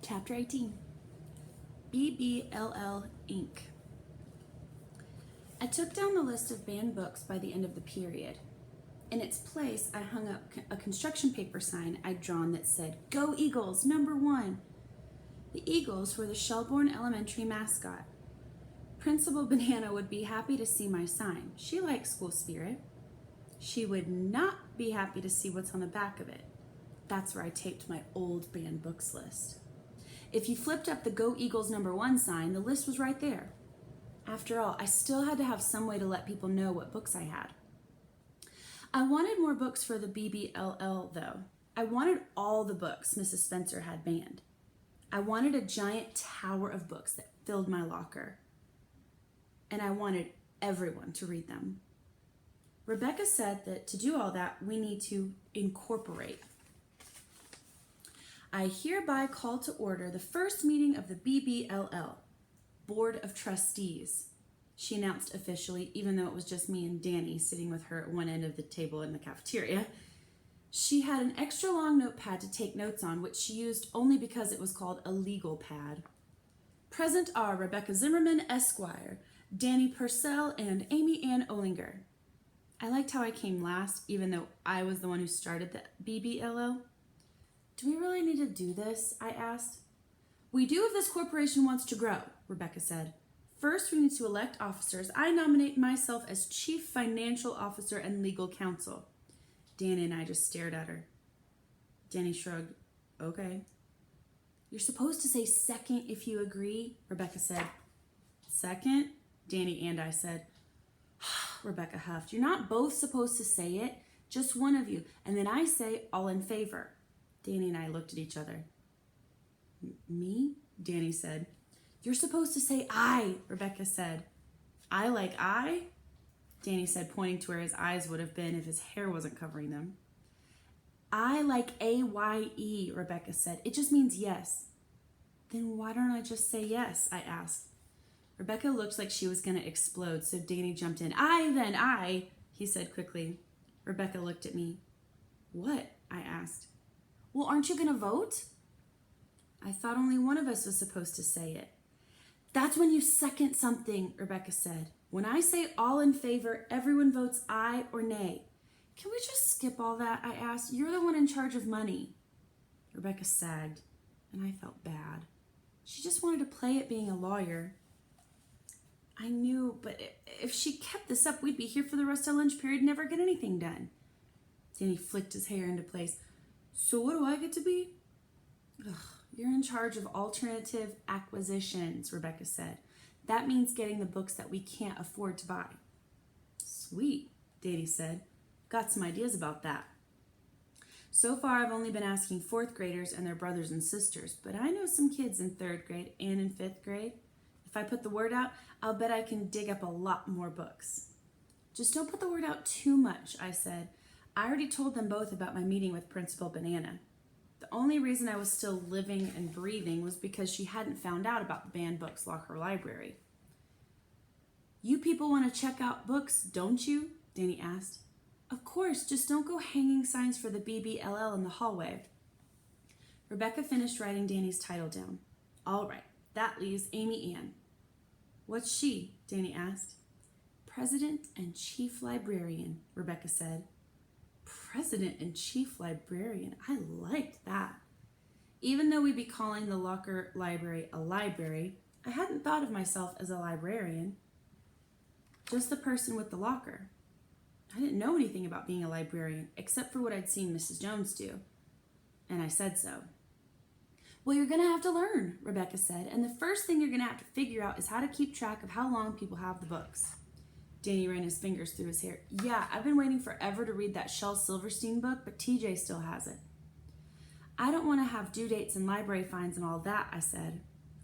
Chapter 18, BBLL Inc. I took down the list of banned books by the end of the period. In its place, I hung up a construction paper sign I'd drawn that said, "Go Eagles, #1." The Eagles were the Shelbourne Elementary mascot. Principal Banana would be happy to see my sign. She likes school spirit. She would not be happy to see what's on the back of it. That's where I taped my old banned books list. If you flipped up the Go Eagles #1 sign, the list was right there. After all, I still had to have some way to let people know what books I had. I wanted more books for the BBLL, though. I wanted all the books Mrs. Spencer had banned. I wanted a giant tower of books that filled my locker. And I wanted everyone to read them. Rebecca said that to do all that, we need to incorporate. I hereby call to order the first meeting of the BBLL, Board of Trustees, she announced officially, even though it was just me and Danny sitting with her at one end of the table in the cafeteria. She had an extra long notepad to take notes on, which she used only because it was called a legal pad. Present are Rebecca Zimmerman, Esquire, Danny Purcell, and Amy Ann Olinger. I liked how I came last, even though I was the one who started the BBLL. Do we really need to do this? I asked. We do if this corporation wants to grow, Rebecca said. First, we need to elect officers. I nominate myself as Chief Financial Officer and Legal Counsel. Danny and I just stared at her. Danny shrugged. Okay. You're supposed to say second if you agree, Rebecca said. Second? Danny and I said. Rebecca huffed. You're not both supposed to say it, just one of you. And then I say all in favor. Danny and I looked at each other. Me? Danny said. You're supposed to say I, Rebecca said. I like I? Danny said, pointing to where his eyes would have been if his hair wasn't covering them. I like AYE, Rebecca said. It just means yes. Then why don't I just say yes, I asked. Rebecca looked like she was going to explode, so Danny jumped in. I, he said quickly. Rebecca looked at me. What? I asked. Well, aren't you going to vote? I thought only one of us was supposed to say it. That's when you second something, Rebecca said. When I say all in favor, everyone votes aye or nay. Can we just skip all that? I asked. You're the one in charge of money. Rebecca sagged, and I felt bad. She just wanted to play at being a lawyer. I knew, but if she kept this up, we'd be here for the rest of lunch period and never get anything done. Danny flicked his hair into place. So what do I get to be? Ugh, you're in charge of alternative acquisitions, Rebecca said. That means getting the books that we can't afford to buy. Sweet, Danny said. Got some ideas about that. So far, I've only been asking 4th graders and their brothers and sisters, but I know some kids in 3rd grade and in 5th grade. If I put the word out, I'll bet I can dig up a lot more books. Just don't put the word out too much, I said. I already told them both about my meeting with Principal Banana. The only reason I was still living and breathing was because she hadn't found out about the banned books locker library. You people want to check out books, don't you? Danny asked. Of course, just don't go hanging signs for the BBLL in the hallway. Rebecca finished writing Danny's title down. All right, that leaves Amy Ann. What's she? Danny asked. President and Chief Librarian, Rebecca said. President and Chief Librarian. I liked that. Even though we'd be calling the locker library a library, I hadn't thought of myself as a librarian. Just the person with the locker. I didn't know anything about being a librarian, except for what I'd seen Mrs. Jones do. And I said so. Well, you're going to have to learn, Rebecca said, and the first thing you're going to have to figure out is how to keep track of how long people have the books. Danny ran his fingers through his hair. Yeah, I've been waiting forever to read that Shel Silverstein book, but TJ still has it. I don't want to have due dates and library fines and all that, I said.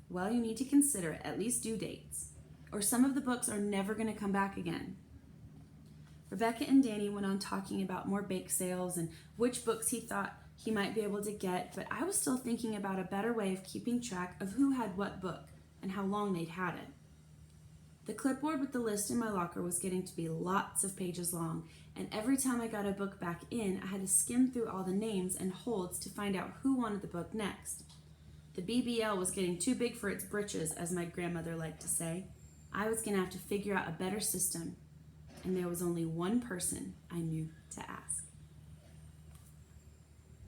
Well, you need to consider it, at least due dates, or some of the books are never going to come back again. Rebecca and Danny went on talking about more bake sales and which books he thought he might be able to get, but I was still thinking about a better way of keeping track of who had what book and how long they'd had it. The clipboard with the list in my locker was getting to be lots of pages long, and every time I got a book back in, I had to skim through all the names and holds to find out who wanted the book next. The BBL was getting too big for its britches, as my grandmother liked to say. I was going to have to figure out a better system, and there was only one person I knew to ask.